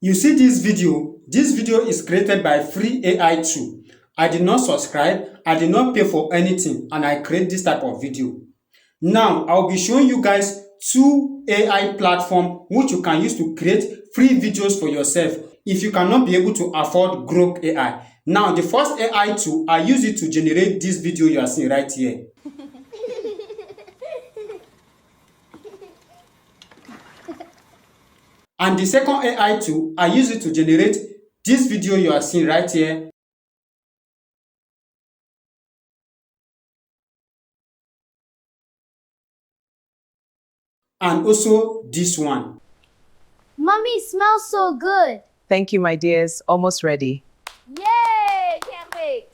You see this video is created by free AI tool. I did not subscribe, I did not pay for anything, and I create this type of video. Now, I'll be showing you guys two AI platform which you can use to create free videos for yourself if you cannot be able to afford GROK AI. Now, the first AI tool, I use it to generate this video you are seeing right here. And the second AI tool, I use it to generate this video you are seeing right here. And also this one. Mommy, smells so good. Thank you, my dears. Almost ready. Yay! Can't wait.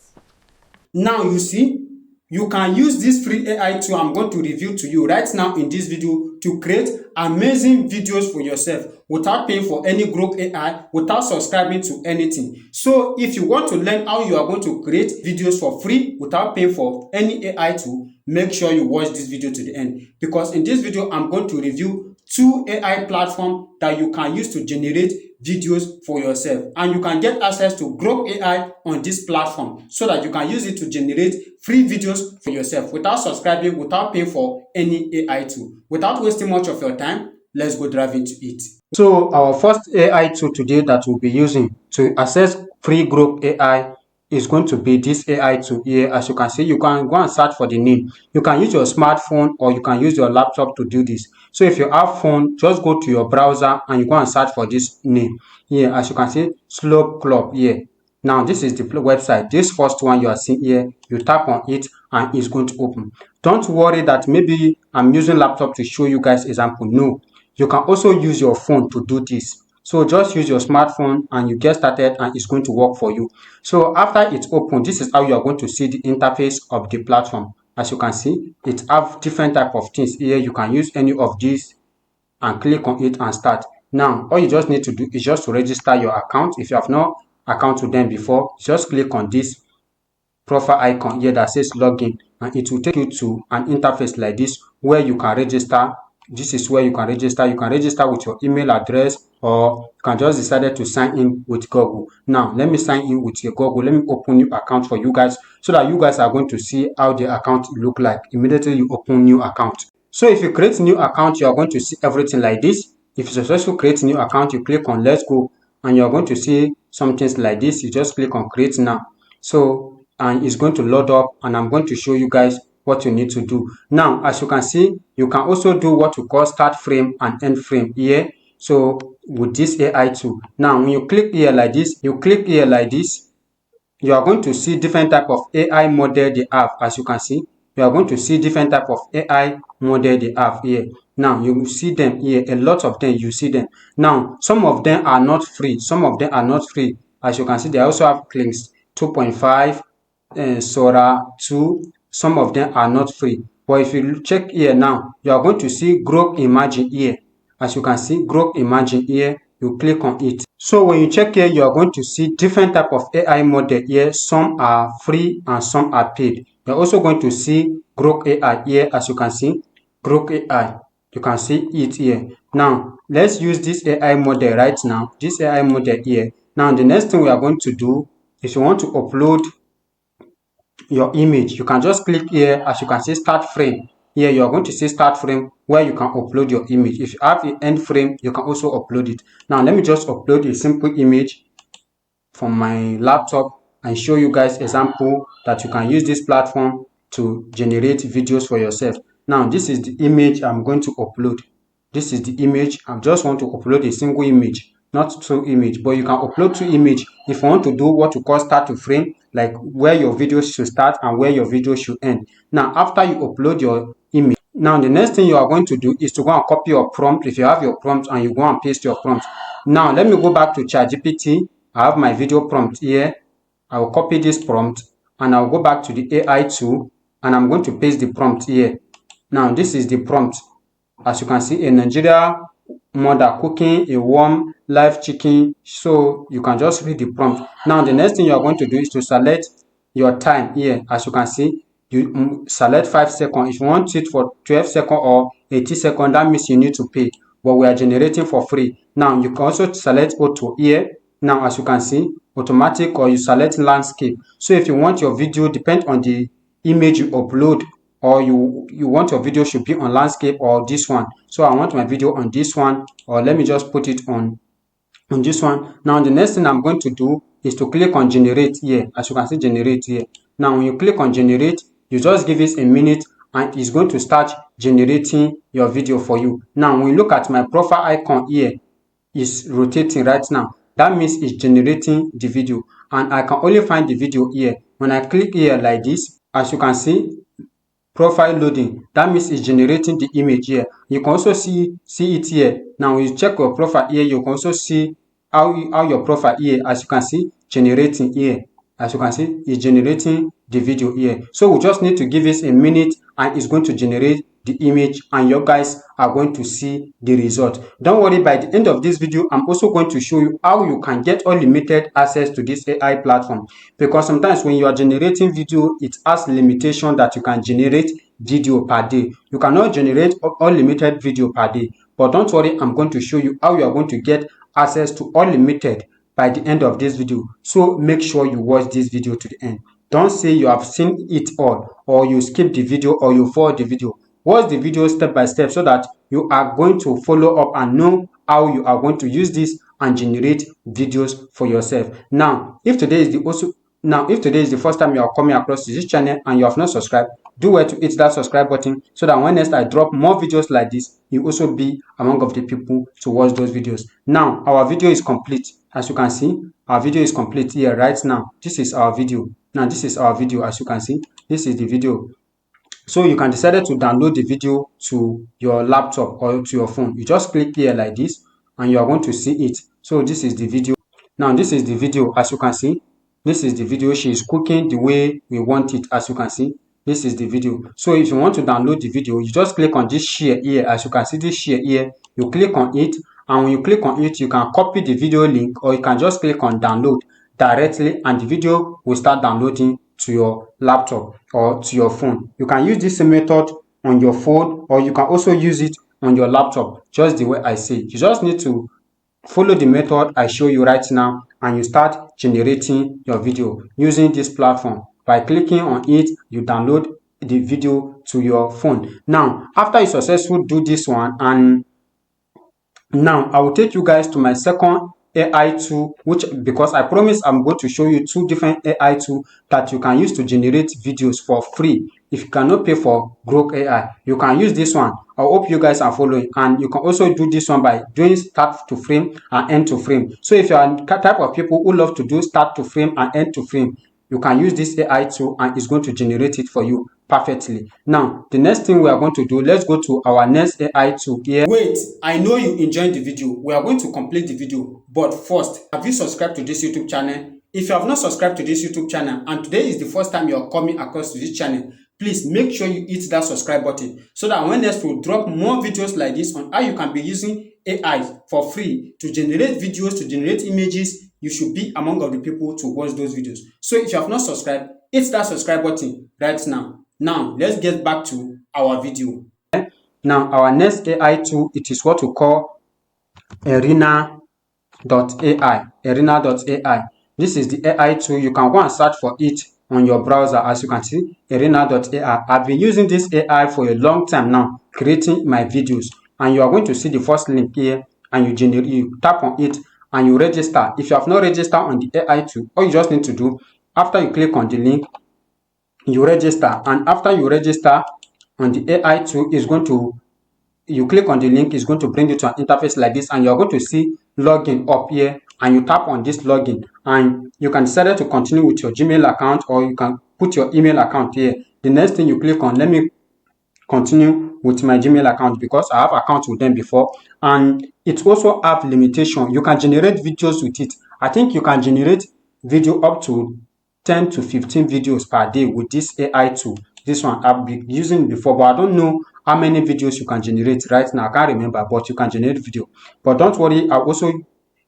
Now you see, you can use this free AI tool I'm going to review to you right now in this video to create amazing videos for yourself without paying for any GROK AI, without subscribing to anything. So if you want to learn how you are going to create videos for free without paying for any AI tool, make sure you watch this video to the end, because in this video I'm going to review two AI platforms that you can use to generate videos for yourself, and you can get access to GROK AI on this platform so that you can use it to generate free videos for yourself without subscribing, without paying for any AI tool. Without wasting much of your time, let's go dive into it. So our first AI tool today that we'll be using to access free GROK AI is going to be this AI tool here. As you can see, you can go and search for the name. You can use your smartphone or you can use your laptop to do this. So if you have phone, just go to your browser and you go and search for this name here. As you can see, Slope Club here. Now this is the website. This first one you are seeing here, you tap on it and it's going to open. Don't worry that maybe I'm using laptop to show you guys example. No, you can also use your phone to do this. So just use your smartphone and you get started and it's going to work for you. So after it's open, this is how you are going to see the interface of the platform. As you can see, it have different type of things here. You can use any of these and click on it and start. Now, all you just need to do is just to register your account. If you have no account with them before, just click on this profile icon here that says login, and it will take you to an interface like this where you can register. This is where you can register. You can register with your email address, or you can just decide to sign in with Google. Now, let me sign in with your Google. Let me open new account for you guys so that you guys are going to see how the account look like immediately you open new account. So if you create new account, you are going to see everything like this. If you successfully create new account, you click on let's go and you are going to see some things like this. You just click on create now. So, and it's going to load up and I'm going to show you guys what you need to do. Now, as you can see, you can also do what we call start frame and end frame here. So with this AI tool. Now, when you click here like this, you are going to see different type of AI model they have. As you can see, you are going to see different type of AI model they have here. Now, you see them here, a lot of them, you see them. Now, some of them are not free. Some of them are not free. As you can see, they also have clicks 2.5, Sora 2. Some of them are not free. But if you check here now, you are going to see GROK Imagine here. As you can see, GROK Imagine here, you click on it. So when you check here, you are going to see different type of AI model here. Some are free and some are paid. You're also going to see GROK AI here. As you can see, GROK AI. You can see it here. Now, let's use this AI model right now. This AI model here. Now, the next thing we are going to do is you want to upload your image. You can just click here. As you can see, start frame. Here you are going to see start frame where you can upload your image. If you have the end frame, you can also upload it. Now let me just upload a simple image from my laptop and show you guys example that you can use this platform to generate videos for yourself. Now this is the image I'm going to upload. This is the image. I just want to upload a single image, not two images, but you can upload two images if you want to do what you call start to frame, like where your video should start and where your video should end. Now after you upload your image, now the next thing you are going to do is to go and copy your prompt if you have your prompt, and you go and paste your prompt. Now let me go back to ChatGPT. I have my video prompt here. I will copy this prompt and I'll go back to the AI tool and I'm going to paste the prompt here. Now this is the prompt. As you can see, a Nigeria mother cooking a warm live chicken. So you can just read the prompt. Now the next thing you are going to do is to select your time here. As you can see, you select 5 seconds. If you want it for 12 seconds or 80 seconds, that means you need to pay. but we are generating for free. Now you can also select auto here. Now as you can see, automatic, or you select landscape. So if you want your video, depend on the image you upload, or you want your video should be on landscape or this one. So I want my video on this one, or let me just put it on this one. Now the next thing I'm going to do is to click on generate here. As you can see, generate here. Now when you click on generate, you just give it a minute and it's going to start generating your video for you. Now when you look at my profile icon here, is rotating right now. That means it's generating the video, and I can only find the video here. When I click here like this, as you can see, profile loading, that means it's generating the image here. You can also see it here. Now when you check your profile here, you can also see how your profile here, as you can see, generating here. As you can see, it's generating the video here. So we just need to give it a minute and it's going to generate the image, and you guys are going to see the result. Don't worry, by the end of this video, I'm also going to show you how you can get unlimited access to this AI platform, because sometimes when you are generating video, it has limitation that you can generate video per day. You cannot generate unlimited video per day, but don't worry, I'm going to show you how you are going to get access to unlimited by the end of this video. So make sure you watch this video to the end. Don't say you have seen it all, or you skip the video, or you forward the video. Watch the video step by step so that you are going to follow up and know how you are going to use this and generate videos for yourself. Now if today is the first time you are coming across this channel and you have not subscribed, do well to hit that subscribe button so that when next I drop more videos like this, you also be among of the people to watch those videos. Now our video is complete. As you can see, our video is complete here right now. This is our video. Now this is our video. As you can see, this is the video. So you can decide to download the video to your laptop or to your phone. You just click here like this and you are going to see it. So this is the video. Now this is the video. As you can see, this is the video. She is cooking the way we want it. As you can see, this is the video. So if you want to download the video, you just click on this share here. As you can see, this share here, you click on it, and when you click on it, you can copy the video link, or you can just click on download directly and the video will start downloading to your laptop or to your phone. You can use this same method on your phone, or you can also use it on your laptop, just the way I say. You just need to follow the method I show you right now and you start generating your video using this platform. By clicking on it, you download the video to your phone. Now after you successfully do this one, and now I will take you guys to my second AI tool, which, because I promise I'm going to show you two different AI tools that you can use to generate videos for free. If you cannot pay for GROK AI, you can use this one. I hope you guys are following, and you can also do this one by doing start to frame and end to frame. So if you are the type of people who love to do start to frame and end to frame, you can use this AI tool and it's going to generate it for you perfectly. Now the next thing we are going to do, let's go to our next AI tool here. Wait, I know you enjoyed the video. We are going to complete the video, but first, have you subscribed to this YouTube channel? If you have not subscribed to this YouTube channel and today is the first time you are coming across to this channel, please make sure you hit that subscribe button so that when next we drop more videos like this on how you can be using AI for free to generate videos, to generate images, you should be among of the people to watch those videos. So if you have not subscribed, hit that subscribe button right now. Now let's get back to our video. Now our next AI tool, it is what we call Arena.ai. Arena.ai. This is the AI tool. You can go and search for it on your browser. As you can see, Arena.ai. I've been using this AI for a long time now, creating my videos. And you are going to see the first link here, and you tap on it and you register. If you have not registered on the AI tool, all you just need to do, after you click on the link, you register. And after you register on the AI tool, is going to, you click on the link, is going to bring you to an interface like this, and you're going to see login up here, and you tap on this login, and you can decide to continue with your Gmail account, or you can put your email account here. The next thing you click on, let me continue with my Gmail account because I have accounts with them before, and it also have limitation. You can generate videos with it. I think you can generate video up to 10 to 15 videos per day with this AI tool. This one I've been using before, but I don't know how many videos you can generate right now. I can't remember, but you can generate video. But don't worry, I'll also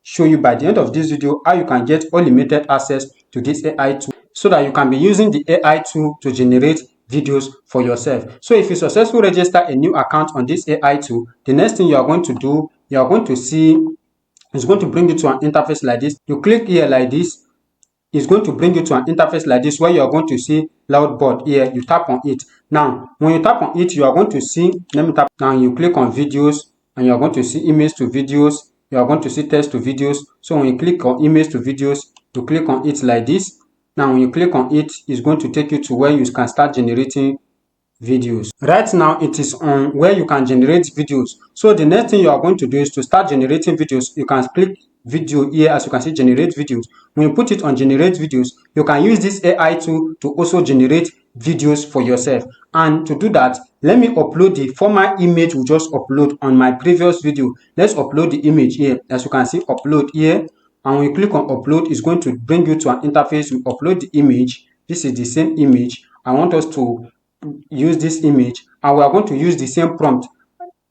show you by the end of this video how you can get unlimited access to this AI tool so that you can be using the AI tool to generate videos for yourself. So if you successfully register a new account on this AI tool, the next thing you are going to do, you are going to see, it's going to bring you to an interface like this. You click here like this, it's going to bring you to an interface like this where you are going to see loudboard here. You tap on it. Now when you tap on it, you are going to see, let me tap, now you click on videos and you are going to see image to videos, you are going to see text to videos. So when you click on image to videos, you click on it like this. Now when you click on it, it's going to take you to where you can start generating videos. Right now it is on where you can generate videos. So the next thing you are going to do is to start generating videos. You can click video here, as you can see, generate videos. When you put it on generate videos, you can use this AI tool to also generate videos for yourself. And to do that, let me upload the former image we just upload on my previous video. Let's upload the image here. As you can see, upload here, and when you click on upload, it's going to bring you to an interface. You upload the image. This is the same image. I want us to use this image, and we are going to use the same prompt.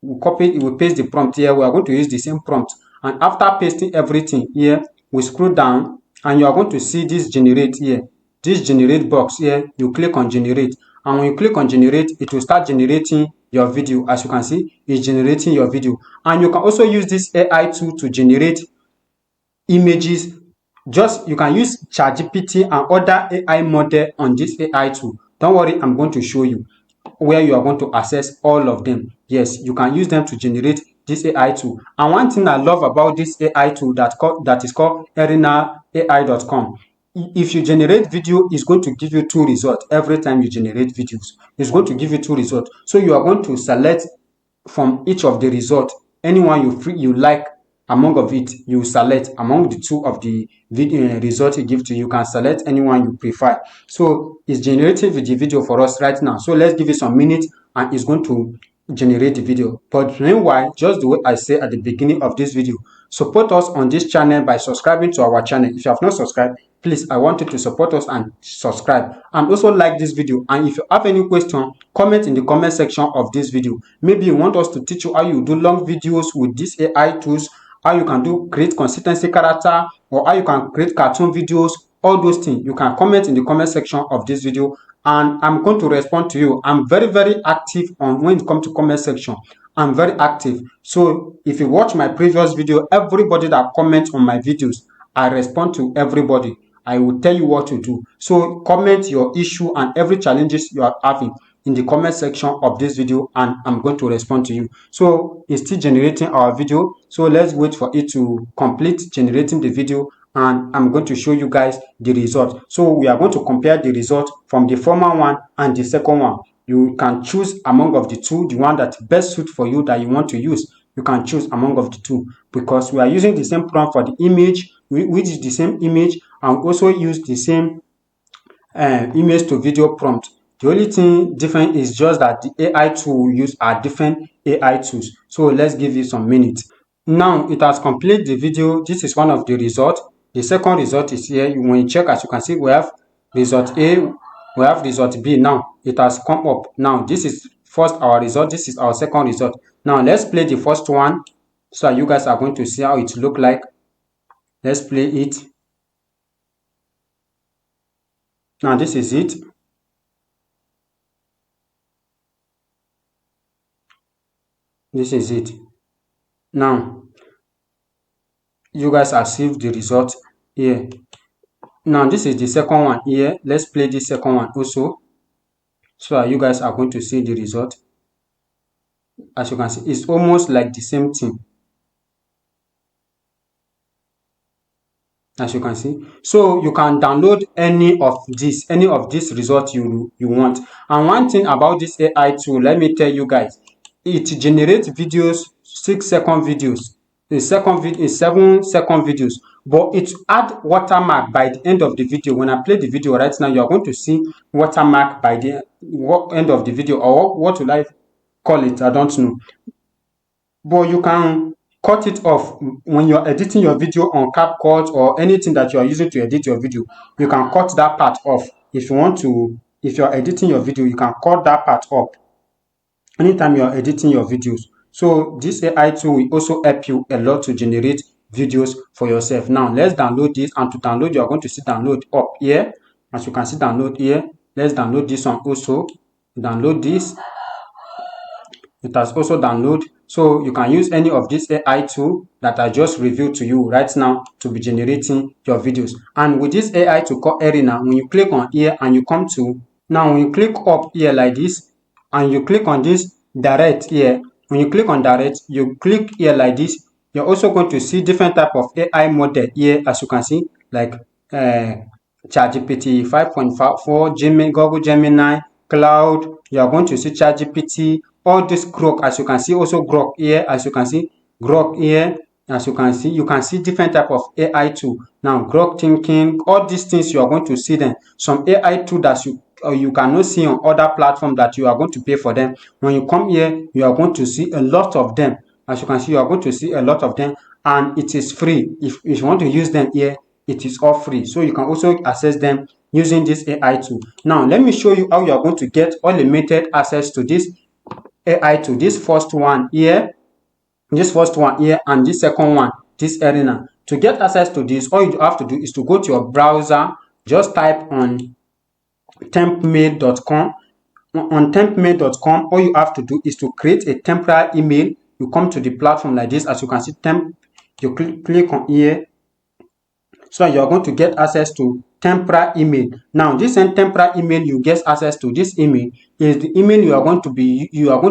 We copy it, we paste the prompt here. We are going to use the same prompt, and after pasting everything here, we scroll down and you are going to see this generate here, this generate box here. You click on generate, and when you click on generate, it will start generating your video. As you can see, it's generating your video. And you can also use this AI tool to generate images. Just you can use ChatGPT and other AI model on this AI tool. Don't worry, I'm going to show you where you are going to access all of them. Yes, you can use them to generate this AI tool. And one thing I love about this AI tool that is called arenaai.com. If you generate video, it's going to give you two results every time you generate videos. It's going to give you two results. So you are going to select from each of the results anyone you like. Among of it, you select among the two of the video results it gives to you. You can select anyone you prefer. So it's generating the video for us right now. So let's give it some minutes and it's going to generate the video. But meanwhile, just the way I say at the beginning of this video, support us on this channel by subscribing to our channel. If you have not subscribed, please, I want you to support us and subscribe, and also like this video. And if you have any question, comment in the comment section of this video. Maybe you want us to teach you how you do long videos with these AI tools, how you can create consistency character, or how you can create cartoon videos. All those things you can comment in the comment section of this video, and I'm going to respond to you. I'm very active on when it comes to comment section. I'm very active. So if you watch my previous video, everybody that comments on my videos, I respond to everybody. I will tell you what to do. So comment your issue and every challenges you are having in the comment section of this video, and I'm going to respond to you. So it's still generating our video. So let's wait for it to complete generating the video, and I'm going to show you guys the result. So we are going to compare the result from the former one and the second one. You can choose among of the two, the one that best suit for you that you want to use. You can choose among of the two, because we are using the same prompt for the image, which is the same image, and also use the same image to video prompt. The only thing different is just that the AI tool we use are different AI tools. So let's give it some minutes. Now it has completed the video. This is one of the results. The second result is here. When you check, as you can see, we have result A, we have result B. Now it has come up. Now this is first our result, this is our second result. Now let's play the first one, so you guys are going to see how it look like. Let's play it. Now this is it. This is it. Now you guys have seen the result here. Now this is the second one here. Let's play the second one also, so you guys are going to see the result. As you can see, it's almost like the same thing. As you can see, so you can download any of this result you want. And one thing about this AI tool, let me tell you guys, it generates videos, 6-second videos, a 7-second videos, but it add watermark by the end of the video. When I play the video right now, you are going to see watermark by the end of the video, or what will I call it, I don't know. But you can cut it off when you're editing your video on CapCut or anything that you are using to edit your video. You can cut that part off. If you want to, if you're editing your video, you can cut that part off anytime you're editing your videos. So this AI tool will also help you a lot to generate videos for yourself. Now let's download this, and to download, you are going to see download up here. As you can see, download here. Let's download this one also. download this. It has also downloaded, so you can use any of this AI tool that I just reviewed to you right now to be generating your videos. And with this AI tool called Arena, when you click on here and you come to, now when you click up here like this and you click on this direct here, when you click on direct, you click here like this, you're also going to see different type of AI model here, as you can see, like ChatGPT 5.4, Gemini, Google Gemini, Cloud. You are going to see ChatGPT, all this GROK, as you can see, also GROK here, as you can see, GROK here, as you can see different type of AI tool. Now, GROK thinking, all these things you are going to see them. Some AI tool that you cannot see on other platforms that you are going to pay for them. When you come here, you are going to see a lot of them. As you can see, you are going to see a lot of them, and it is free. If you want to use them here, it is all free. So you can also access them using this AI tool. Now, let me show you how you are going to get unlimited access to this AI tool. This first one here, and this second one, this Arena. To get access to this, all you have to do is to go to your browser, just type on tempmail.com. On tempmail.com, all you have to do is to create a temporary email. You come to the platform like this, as you can see, you click on here. So you're going to get access to temporary email. Now, this temporary email you get access to, this email is the email you are going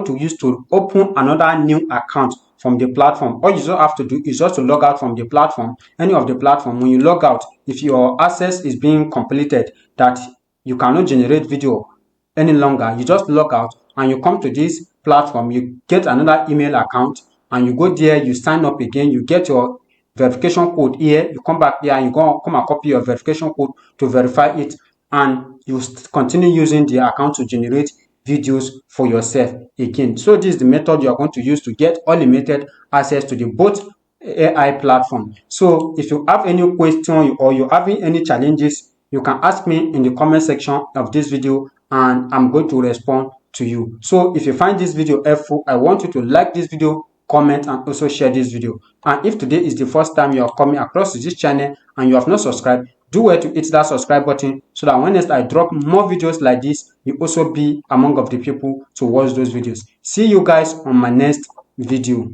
to use to open another new account from the platform. All you just have to do is just to log out from the platform, any of the platform. When you log out, if your access is being completed, that you cannot generate video any longer, you just log out and you come to this platform, you get another email account and you go there, you sign up again, you get your verification code here, you come back here and you come and copy your verification code to verify it, and you continue using the account to generate videos for yourself again. So this is the method you are going to use to get unlimited access to the both AI platform. So if you have any question or you're having any challenges, you can ask me in the comment section of this video and I'm going to respond to you. So if you find this video helpful, I want you to like this video, comment, and also share this video. And if today is the first time you are coming across this channel and you have not subscribed, do well to hit that subscribe button so that when next I drop more videos like this, you also be among of the people to watch those videos. See you guys on my next video.